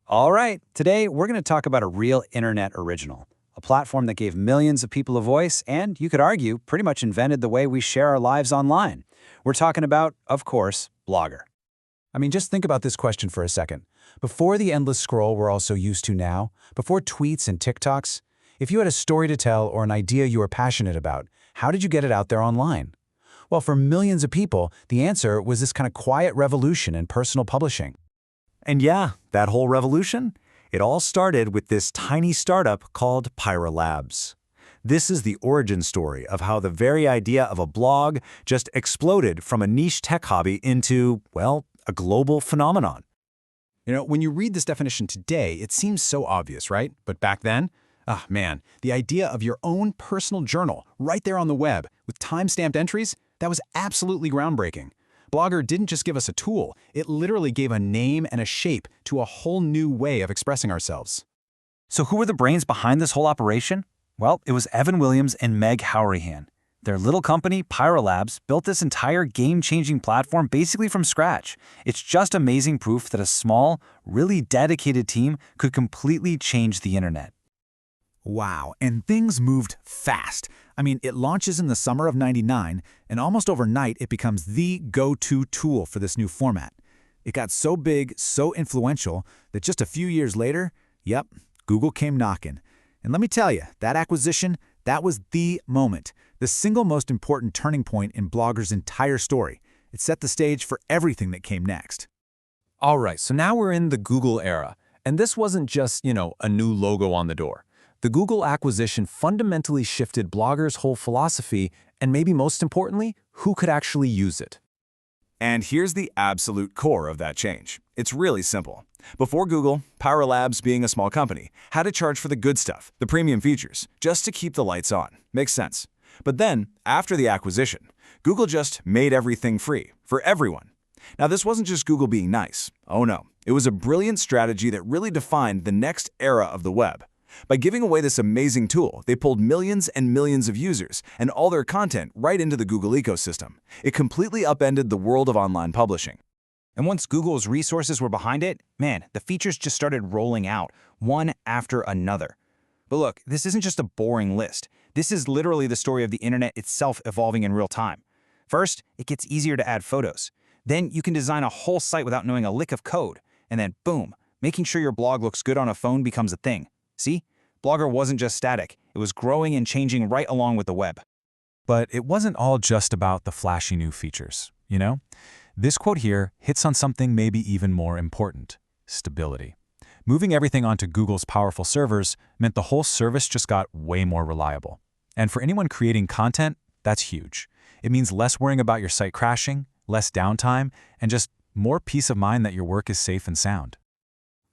All right, today we're going to talk about a real internet original, a platform that gave millions of people a voice and, you could argue, pretty much invented the way we share our lives online. We're talking about, of course, Blogger. I mean, just think about this question for a second. Before the endless scroll we're all so used to now, before tweets and TikToks, if you had a story to tell or an idea you were passionate about, how did you get it out there online? Well, for millions of people, the answer was this kind of quiet revolution in personal publishing. And yeah, that whole revolution, it all started with this tiny startup called Pyra Labs. This is the origin story of how the very idea of a blog just exploded from a niche tech hobby into, well, a global phenomenon. When you read this definition today, it seems so obvious, right? But back then, man, the idea of your own personal journal right there on the web with time-stamped entries, that was absolutely groundbreaking. Blogger didn't just give us a tool, it literally gave a name and a shape to a whole new way of expressing ourselves. So who were the brains behind this whole operation? Well, it was Evan Williams and Meg Hourihan. Their little company, Pyra Labs, built this entire game-changing platform basically from scratch. It's just amazing proof that a small, really dedicated team could completely change the internet. Wow, and things moved fast. I mean, it launches in the summer of '99, and almost overnight it becomes the go-to tool for this new format. It got so big, so influential, that just a few years later, yep, Google came knocking. And let me tell you, that acquisition, that was the moment, the single most important turning point in Blogger's entire story. It set the stage for everything that came next. All right, so now we're in the Google era, and this wasn't just, a new logo on the door. The Google acquisition fundamentally shifted Blogger's whole philosophy, and maybe most importantly, who could actually use it. And here's the absolute core of that change. It's really simple. Before Google, Pyra Labs, being a small company, had to charge for the good stuff, the premium features, just to keep the lights on. Makes sense. But then, after the acquisition, Google just made everything free, for everyone. Now, this wasn't just Google being nice. Oh no, it was a brilliant strategy that really defined the next era of the web. By giving away this amazing tool, they pulled millions and millions of users and all their content right into the Google ecosystem. It completely upended the world of online publishing. And once Google's resources were behind it, man, the features just started rolling out, one after another. But look, this isn't just a boring list. This is literally the story of the internet itself evolving in real time. First, it gets easier to add photos. Then you can design a whole site without knowing a lick of code. And then boom, making sure your blog looks good on a phone becomes a thing. See? Blogger wasn't just static. It was growing and changing right along with the web. But it wasn't all just about the flashy new features, This quote here hits on something maybe even more important: stability. Moving everything onto Google's powerful servers meant the whole service just got way more reliable. And for anyone creating content, that's huge. It means less worrying about your site crashing, less downtime, and just more peace of mind that your work is safe and sound.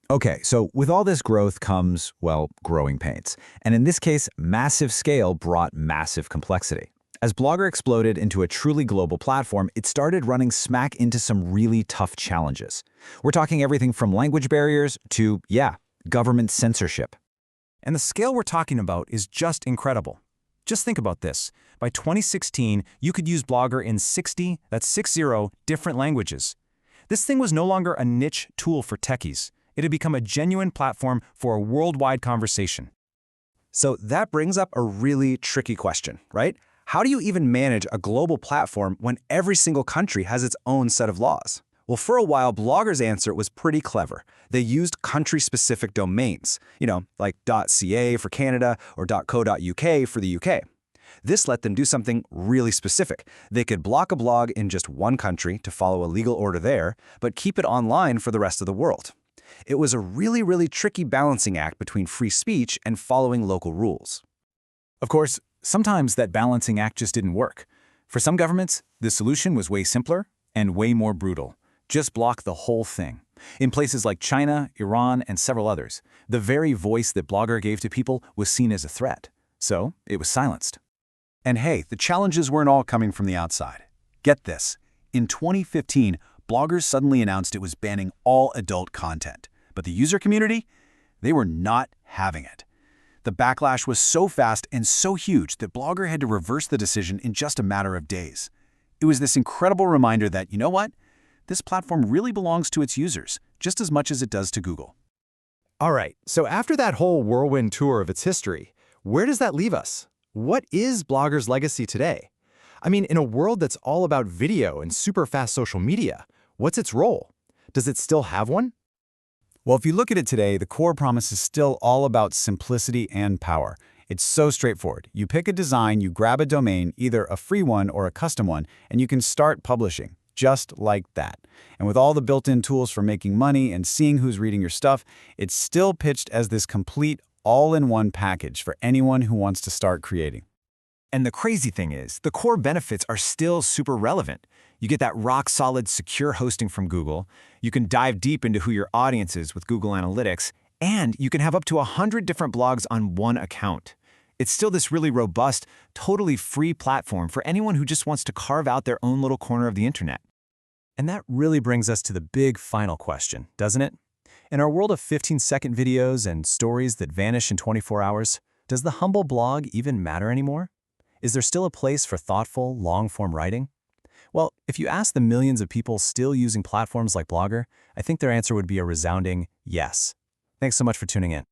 Okay, so with all this growth comes, well, growing pains. And in this case, massive scale brought massive complexity. As Blogger exploded into a truly global platform, it started running smack into some really tough challenges. We're talking everything from language barriers to, government censorship. And the scale we're talking about is just incredible. Just think about this. By 2016, you could use Blogger in 60 different languages. This thing was no longer a niche tool for techies. It had become a genuine platform for a worldwide conversation. So that brings up a really tricky question, right? How do you even manage a global platform when every single country has its own set of laws? Well, for a while, Blogger's answer was pretty clever. They used country-specific domains, like .ca for Canada or .co.uk for the UK. This let them do something really specific. They could block a blog in just one country to follow a legal order there, but keep it online for the rest of the world. It was a really, really tricky balancing act between free speech and following local rules. Of course, sometimes that balancing act just didn't work. For some governments, the solution was way simpler and way more brutal. Just block the whole thing. In places like China, Iran, and several others, the very voice that Blogger gave to people was seen as a threat. So it was silenced. And hey, the challenges weren't all coming from the outside. Get this. In 2015, Blogger suddenly announced it was banning all adult content. But the user community, they were not having it. The backlash was so fast and so huge that Blogger had to reverse the decision in just a matter of days. It was this incredible reminder that, this platform really belongs to its users, just as much as it does to Google. All right, so after that whole whirlwind tour of its history, where does that leave us? What is Blogger's legacy today? I mean, in a world that's all about video and super fast social media, what's its role? Does it still have one? Well, if you look at it today, the core promise is still all about simplicity and power. It's so straightforward. You pick a design, you grab a domain, either a free one or a custom one, and you can start publishing, just like that. And with all the built-in tools for making money and seeing who's reading your stuff, it's still pitched as this complete, all-in-one package for anyone who wants to start creating. And the crazy thing is, the core benefits are still super relevant. You get that rock-solid, secure hosting from Google, you can dive deep into who your audience is with Google Analytics, and you can have up to 100 different blogs on one account. It's still this really robust, totally free platform for anyone who just wants to carve out their own little corner of the internet. And that really brings us to the big final question, doesn't it? In our world of 15-second videos and stories that vanish in 24 hours, does the humble blog even matter anymore? Is there still a place for thoughtful, long-form writing? Well, if you ask the millions of people still using platforms like Blogger, I think their answer would be a resounding yes. Thanks so much for tuning in.